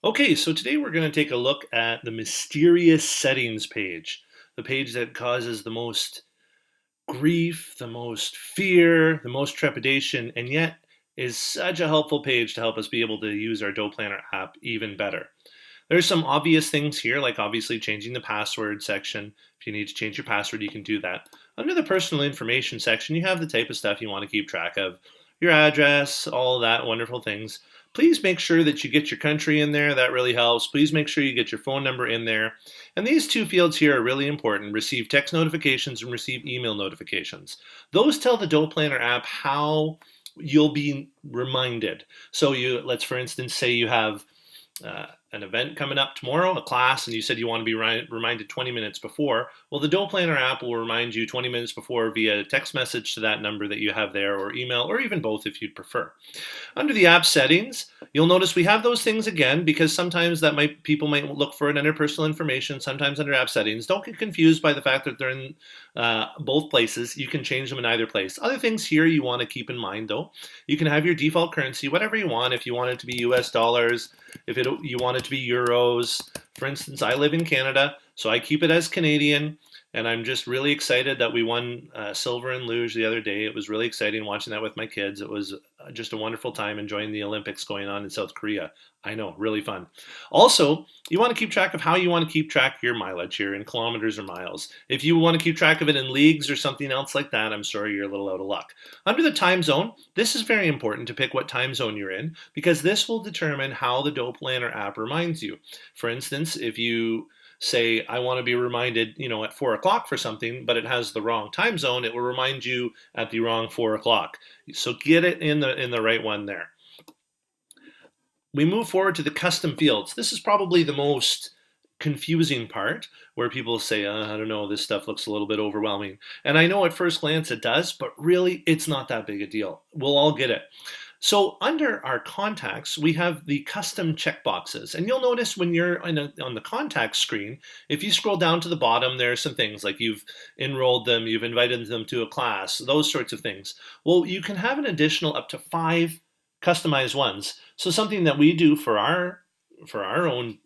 Okay, so today we're going to take a look at the mysterious settings page, the page that causes the most grief, the most fear, the most trepidation, and yet is such a helpful page to help us be able to use our dōPLANNER app even better. There's some obvious things here, like obviously changing the password section. If you need to change your password, you can do that. Under the personal information section, you have the type of stuff you want to keep track of, your address, all that wonderful things. Please make sure that you get your country in there. That really helps. Please make sure you get your phone number in there. And these two fields here are really important. Receive text notifications and receive email notifications. Those tell the dōPLANNER app how you'll be reminded. So let's for instance say you have an event coming up tomorrow, a class, and you said you want to be reminded 20 minutes before. Well, the dōPLANNER app will remind you 20 minutes before via text message to that number that you have there, or email, or even both if you'd prefer. Under the app settings, you'll notice we have those things again because sometimes people might look for it under personal information, sometimes under app settings. Don't get confused by the fact that they're in both places. You can change them in either place. Other things here you want to keep in mind though. You can have your default currency, whatever you want. If you want it to be US dollars, if you want it to be euros. For instance, I live in Canada, so I keep it as Canadian, and I'm just really excited that we won silver in luge the other day. It was really exciting watching that with my kids. It was just a wonderful time enjoying the Olympics going on in South Korea. I know, really fun. Also, you want to keep track of how you want to keep track of your mileage here in kilometers or miles. If you want to keep track of it in leagues or something else like that, I'm sorry, you're a little out of luck. Under the time zone, this is very important to pick what time zone you're in because this will determine how the dōPLANNER app reminds you. For instance, if you say, I want to be reminded, at 4 o'clock for something, but it has the wrong time zone, it will remind you at the wrong 4 o'clock. So get it in the right one there. We move forward to the custom fields. This is probably the most confusing part where people say, I don't know, this stuff looks a little bit overwhelming. And I know at first glance it does, but really it's not that big a deal. We'll all get it. So under our contacts, we have the custom checkboxes. And you'll notice when you're on the contact screen, if you scroll down to the bottom, there are some things like you've enrolled them, you've invited them to a class, those sorts of things. Well, you can have an additional up to 5 customized ones. So something that we do for our own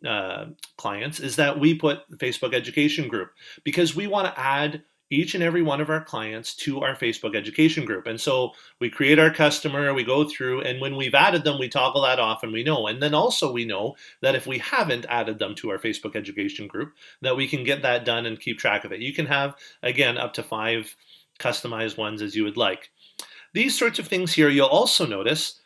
clients is that we put Facebook education group because we want to add each and every one of our clients to our Facebook education group. And so we create our customer, we go through, and when we've added them, we toggle that off and we know. And then also we know that if we haven't added them to our Facebook education group, that we can get that done and keep track of it. You can have, again, up to 5 customized ones as you would like. These sorts of things here, you'll also notice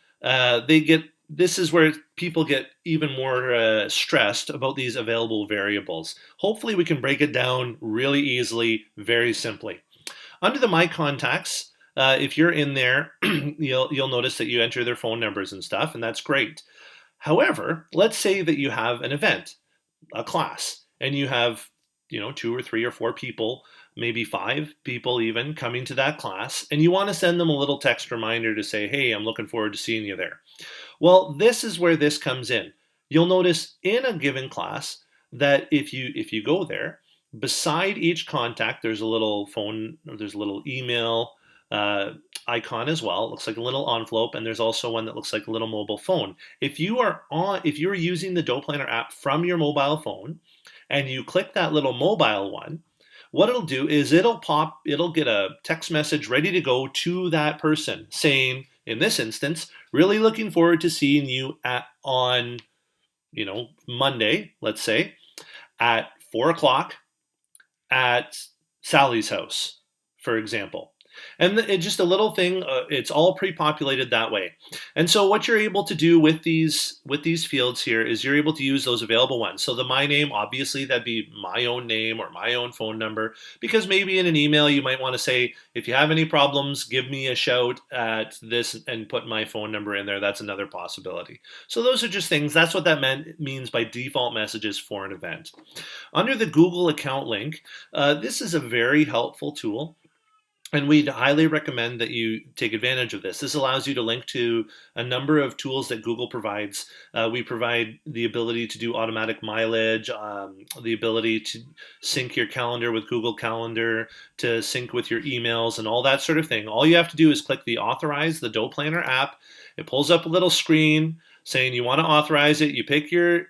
this is where people get even more stressed about these available variables. Hopefully we can break it down really easily, very simply. Under the My Contacts, if you're in there, you'll notice that you enter their phone numbers and stuff, and that's great. However, let's say that you have an event, a class, and you have 2 or 3 or 4 people, maybe 5 people even, coming to that class, and you want to send them a little text reminder to say, hey, I'm looking forward to seeing you there. Well, this is where this comes in. You'll notice in a given class that if you go there, beside each contact, there's a little phone, or there's a little email icon as well. It looks like a little envelope, and there's also one that looks like a little mobile phone. If you're using the dōPLANNER app from your mobile phone, and you click that little mobile one, what it'll do is it'll get a text message ready to go to that person saying, in this instance, really looking forward to seeing you on Monday, let's say, at 4 o'clock at Sally's house, for example. And it's just a little thing, it's all pre-populated that way. And so what you're able to do with these fields here is you're able to use those available ones. So the my name, obviously that'd be my own name or my own phone number, because maybe in an email you might want to say, if you have any problems, give me a shout at this and put my phone number in there. That's another possibility. So those are just things, that's what that means by default messages for an event. Under the Google account link, this is a very helpful tool. And we'd highly recommend that you take advantage of this. This allows you to link to a number of tools that Google provides. We provide the ability to do automatic mileage, the ability to sync your calendar with Google Calendar, to sync with your emails and all that sort of thing. All you have to do is click the Authorize the dōPLANNER app. It pulls up a little screen. saying you want to authorize it. You pick your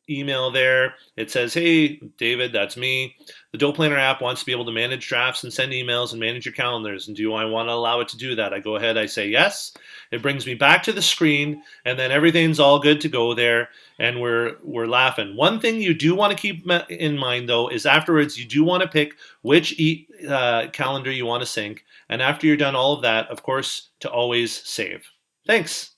email there. It says, hey, David, that's me. The dōPLANNER app wants to be able to manage drafts and send emails and manage your calendars. And do I want to allow it to do that? I go ahead, I say yes. It brings me back to the screen, and then everything's all good to go there, and we're laughing. One thing you do want to keep in mind, though, is afterwards you do want to pick which calendar you want to sync. And after you're done all of that, of course, to always save. Thanks.